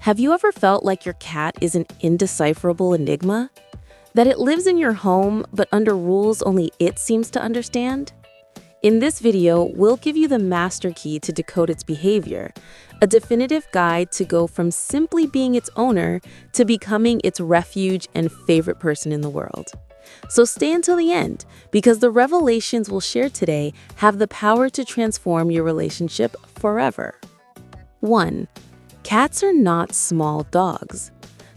Have you ever felt like your cat is an indecipherable enigma? That it lives in your home, but under rules only it seems to understand? In this video, we'll give you the master key to decode its behavior, a definitive guide to go from simply being its owner to becoming its refuge and favorite person in the world. So stay until the end, because the revelations we'll share today have the power to transform your relationship forever. 1. Cats are not small dogs.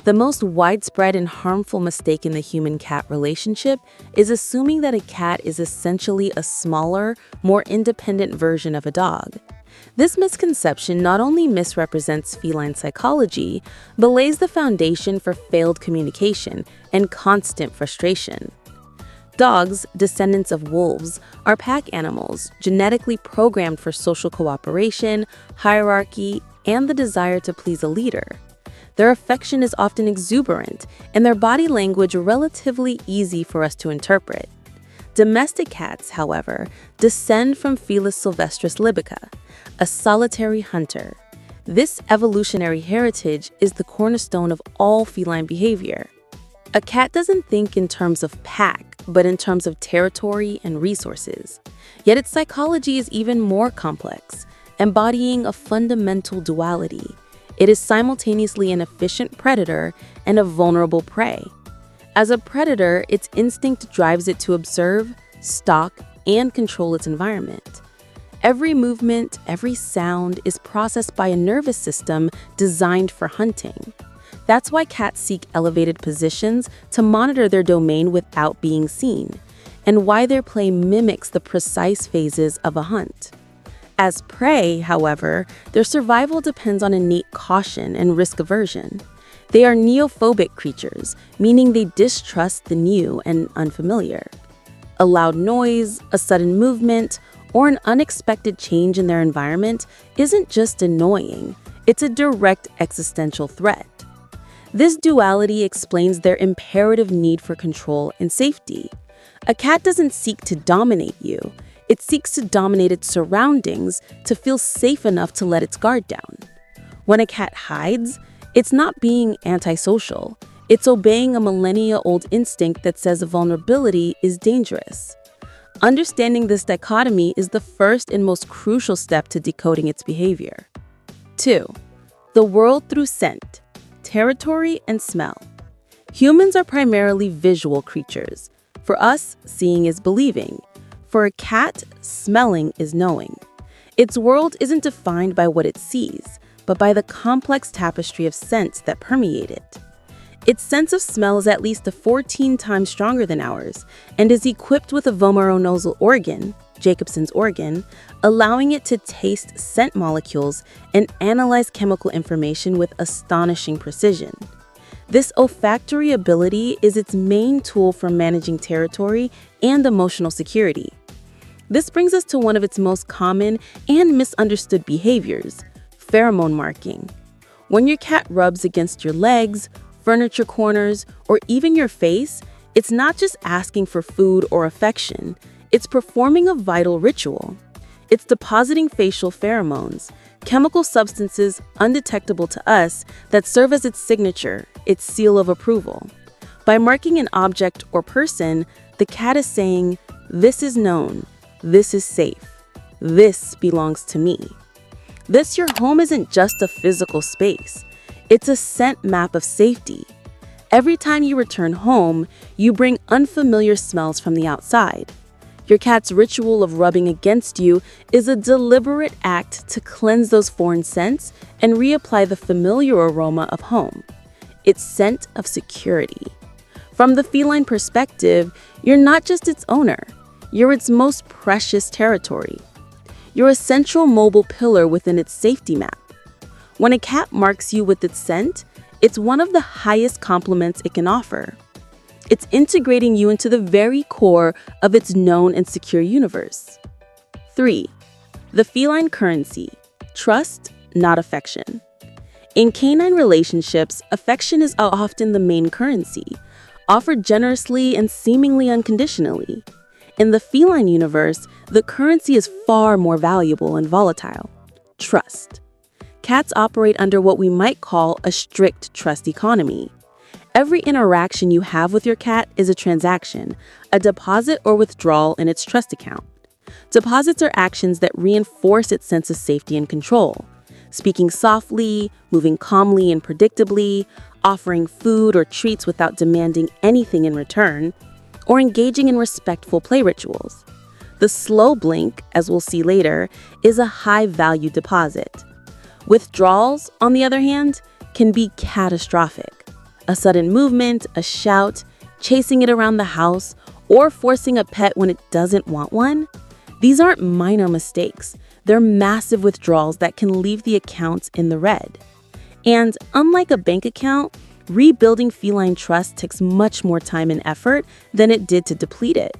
The most widespread and harmful mistake in the human-cat relationship is assuming that a cat is essentially a smaller, more independent version of a dog. This misconception not only misrepresents feline psychology, but lays the foundation for failed communication and constant frustration. Dogs, descendants of wolves, are pack animals, genetically programmed for social cooperation, hierarchy, and the desire to please a leader. Their affection is often exuberant, and their body language relatively easy for us to interpret. Domestic cats, however, descend from Felis sylvestris libica, a solitary hunter. This evolutionary heritage is the cornerstone of all feline behavior. A cat doesn't think in terms of pack, but in terms of territory and resources. Yet its psychology is even more complex, embodying a fundamental duality. It is simultaneously an efficient predator and a vulnerable prey. As a predator, its instinct drives it to observe, stalk, and control its environment. Every movement, every sound is processed by a nervous system designed for hunting. That's why cats seek elevated positions to monitor their domain without being seen, and why their play mimics the precise phases of a hunt. As prey, however, their survival depends on innate caution and risk aversion. They are neophobic creatures, meaning they distrust the new and unfamiliar. A loud noise, a sudden movement, or an unexpected change in their environment isn't just annoying, it's a direct existential threat. This duality explains their imperative need for control and safety. A cat doesn't seek to dominate you. It seeks to dominate its surroundings to feel safe enough to let its guard down. When a cat hides, it's not being antisocial. It's obeying a millennia-old instinct that says vulnerability is dangerous. Understanding this dichotomy is the first and most crucial step to decoding its behavior. 2. The world through scent, territory, and smell. Humans are primarily visual creatures. For us, seeing is believing. For a cat, smelling is knowing. Its world isn't defined by what it sees, but by the complex tapestry of scents that permeate it. Its sense of smell is at least 14 times stronger than ours, and is equipped with a vomeronasal organ, Jacobson's organ, allowing it to taste scent molecules and analyze chemical information with astonishing precision. This olfactory ability is its main tool for managing territory and emotional security. This brings us to one of its most common and misunderstood behaviors, pheromone marking. When your cat rubs against your legs, furniture corners, or even your face, it's not just asking for food or affection, it's performing a vital ritual. It's depositing facial pheromones, chemical substances undetectable to us that serve as its signature, its seal of approval. By marking an object or person, the cat is saying, "This is known, this is safe, this belongs to me." Your home isn't just a physical space, it's a scent map of safety. Every time you return home, you bring unfamiliar smells from the outside. Your cat's ritual of rubbing against you is a deliberate act to cleanse those foreign scents and reapply the familiar aroma of home. Its scent of security. From the feline perspective, you're not just its owner, you're its most precious territory. You're a central mobile pillar within its safety map. When a cat marks you with its scent, it's one of the highest compliments it can offer. It's integrating you into the very core of its known and secure universe. 3. The feline currency, trust, not affection. In canine relationships, affection is often the main currency, offered generously and seemingly unconditionally. In the feline universe, the currency is far more valuable and volatile: trust. Cats operate under what we might call a strict trust economy. Every interaction you have with your cat is a transaction, a deposit or withdrawal in its trust account. Deposits are actions that reinforce its sense of safety and control. Speaking softly, moving calmly and predictably, offering food or treats without demanding anything in return, or engaging in respectful play rituals. The slow blink, as we'll see later, is a high-value deposit. Withdrawals, on the other hand, can be catastrophic. A sudden movement, a shout, chasing it around the house, or forcing a pet when it doesn't want one. These aren't minor mistakes. They're massive withdrawals that can leave the accounts in the red. And unlike a bank account, rebuilding feline trust takes much more time and effort than it did to deplete it.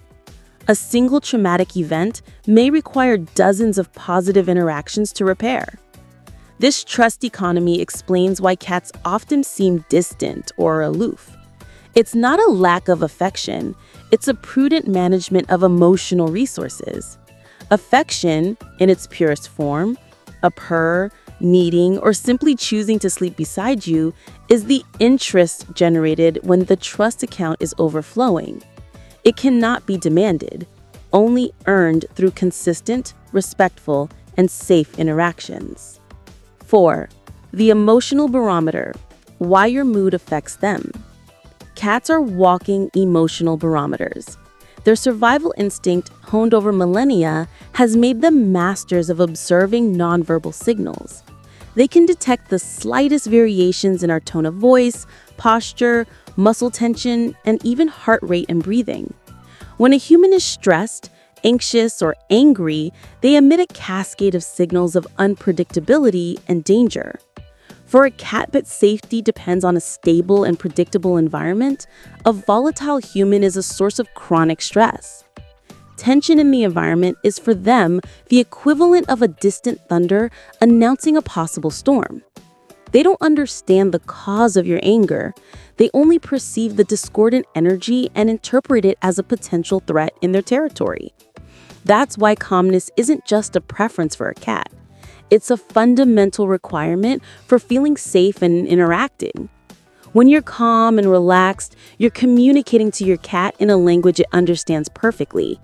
A single traumatic event may require dozens of positive interactions to repair. This trust economy explains why cats often seem distant or aloof. It's not a lack of affection, it's a prudent management of emotional resources. Affection, in its purest form, a purr, kneading, or simply choosing to sleep beside you, is the interest generated when the trust account is overflowing. It cannot be demanded, only earned through consistent, respectful, and safe interactions. 4. The emotional barometer. Why your mood affects them. Cats are walking emotional barometers. Their survival instinct, honed over millennia, has made them masters of observing nonverbal signals. They can detect the slightest variations in our tone of voice, posture, muscle tension, and even heart rate and breathing. When a human is stressed, anxious, or angry, they emit a cascade of signals of unpredictability and danger. For a cat pet's safety depends on a stable and predictable environment, a volatile human is a source of chronic stress. Tension in the environment is for them the equivalent of a distant thunder announcing a possible storm. They don't understand the cause of your anger. They only perceive the discordant energy and interpret it as a potential threat in their territory. That's why calmness isn't just a preference for a cat. It's a fundamental requirement for feeling safe and interacting. When you're calm and relaxed, you're communicating to your cat in a language it understands perfectly.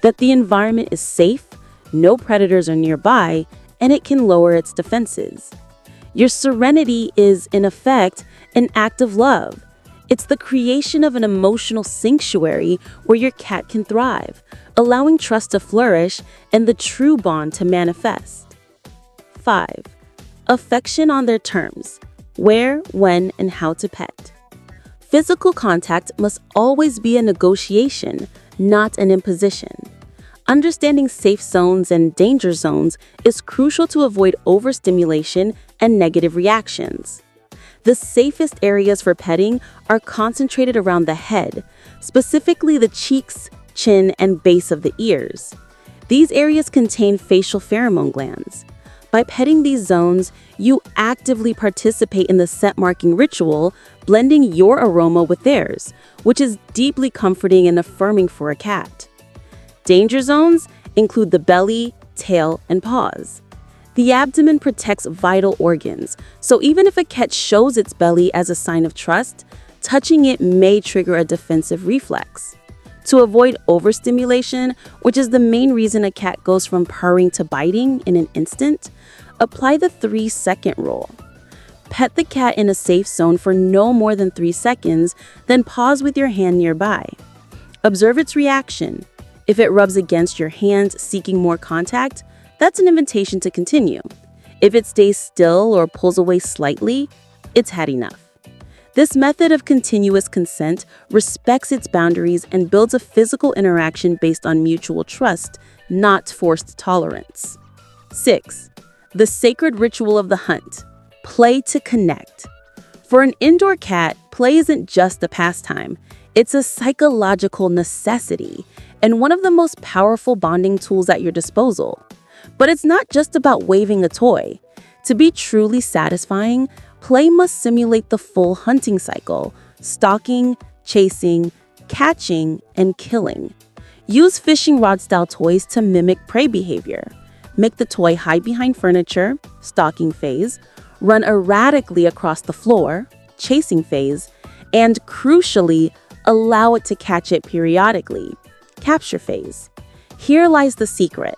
That the environment is safe, no predators are nearby, and it can lower its defenses. Your serenity is, in effect, an act of love. It's the creation of an emotional sanctuary where your cat can thrive, allowing trust to flourish and the true bond to manifest. 5. Affection on their terms. Where, when, and how to pet. Physical contact must always be a negotiation, not an imposition. Understanding safe zones and danger zones is crucial to avoid overstimulation and negative reactions. The safest areas for petting are concentrated around the head, specifically the cheeks, chin, and base of the ears. These areas contain facial pheromone glands. By petting these zones, you actively participate in the scent marking ritual, blending your aroma with theirs, which is deeply comforting and affirming for a cat. Danger zones include the belly, tail, and paws. The abdomen protects vital organs, so even if a cat shows its belly as a sign of trust, touching it may trigger a defensive reflex. To avoid overstimulation, which is the main reason a cat goes from purring to biting in an instant, apply the 3-second rule. Pet the cat in a safe zone for no more than 3 seconds, then pause with your hand nearby. Observe its reaction. If it rubs against your hand seeking more contact, that's an invitation to continue. If it stays still or pulls away slightly, it's had enough. This method of continuous consent respects its boundaries and builds a physical interaction based on mutual trust, not forced tolerance. 6. The sacred ritual of the hunt. Play to connect. For an indoor cat, play isn't just a pastime. It's a psychological necessity and one of the most powerful bonding tools at your disposal. But it's not just about waving a toy. To be truly satisfying, play must simulate the full hunting cycle: stalking, chasing, catching, and killing. Use fishing rod-style toys to mimic prey behavior. Make the toy hide behind furniture, stalking phase, run erratically across the floor, chasing phase, and crucially, allow it to catch it periodically, capture phase. Here lies the secret.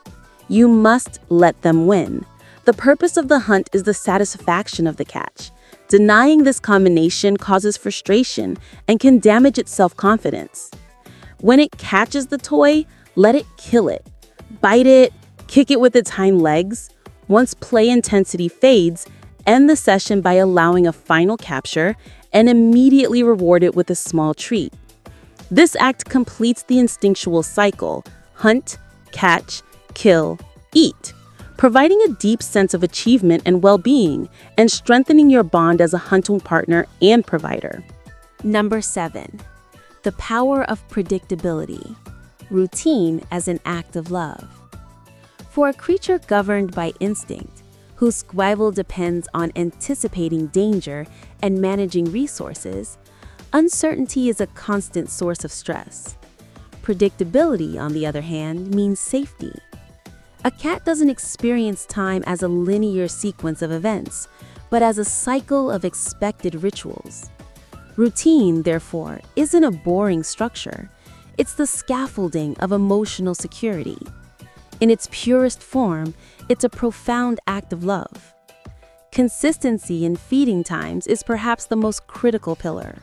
You must let them win. The purpose of the hunt is the satisfaction of the catch. Denying this combination causes frustration and can damage its self-confidence. When it catches the toy, let it kill it. Bite it, kick it with its hind legs. Once play intensity fades, end the session by allowing a final capture and immediately reward it with a small treat. This act completes the instinctual cycle: hunt, catch, kill, eat, providing a deep sense of achievement and well-being and strengthening your bond as a hunting partner and provider. Number 7. The power of predictability. Routine as an act of love. For a creature governed by instinct, whose survival depends on anticipating danger and managing resources, uncertainty is a constant source of stress. Predictability, on the other hand, means safety. A cat doesn't experience time as a linear sequence of events, but as a cycle of expected rituals. Routine, therefore, isn't a boring structure. It's the scaffolding of emotional security. In its purest form, it's a profound act of love. Consistency in feeding times is perhaps the most critical pillar.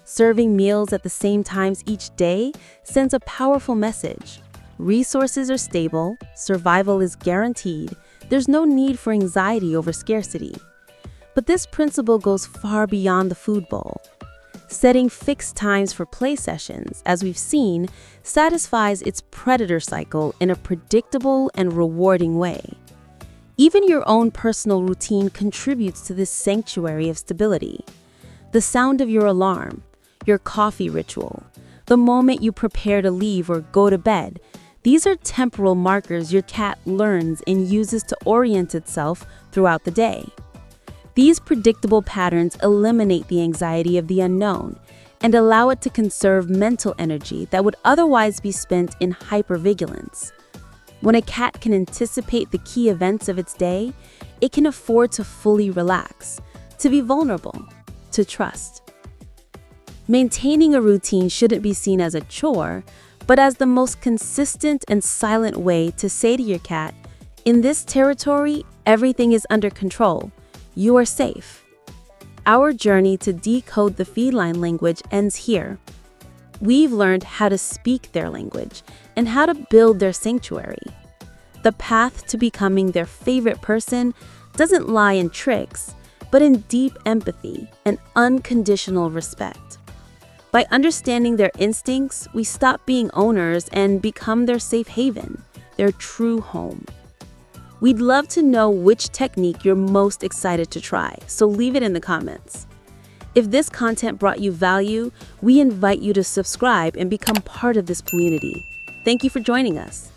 Serving meals at the same times each day sends a powerful message. Resources are stable, survival is guaranteed, there's no need for anxiety over scarcity. But this principle goes far beyond the food bowl. Setting fixed times for play sessions, as we've seen, satisfies its predator cycle in a predictable and rewarding way. Even your own personal routine contributes to this sanctuary of stability. The sound of your alarm, your coffee ritual, the moment you prepare to leave or go to bed, these are temporal markers your cat learns and uses to orient itself throughout the day. These predictable patterns eliminate the anxiety of the unknown and allow it to conserve mental energy that would otherwise be spent in hypervigilance. When a cat can anticipate the key events of its day, it can afford to fully relax, to be vulnerable, to trust. Maintaining a routine shouldn't be seen as a chore, but as the most consistent and silent way to say to your cat, "In this territory, everything is under control. You are safe." Our journey to decode the feline language ends here. We've learned how to speak their language and how to build their sanctuary. The path to becoming their favorite person doesn't lie in tricks, but in deep empathy and unconditional respect. By understanding their instincts, we stop being owners and become their safe haven, their true home. We'd love to know which technique you're most excited to try, so leave it in the comments. If this content brought you value, we invite you to subscribe and become part of this community. Thank you for joining us.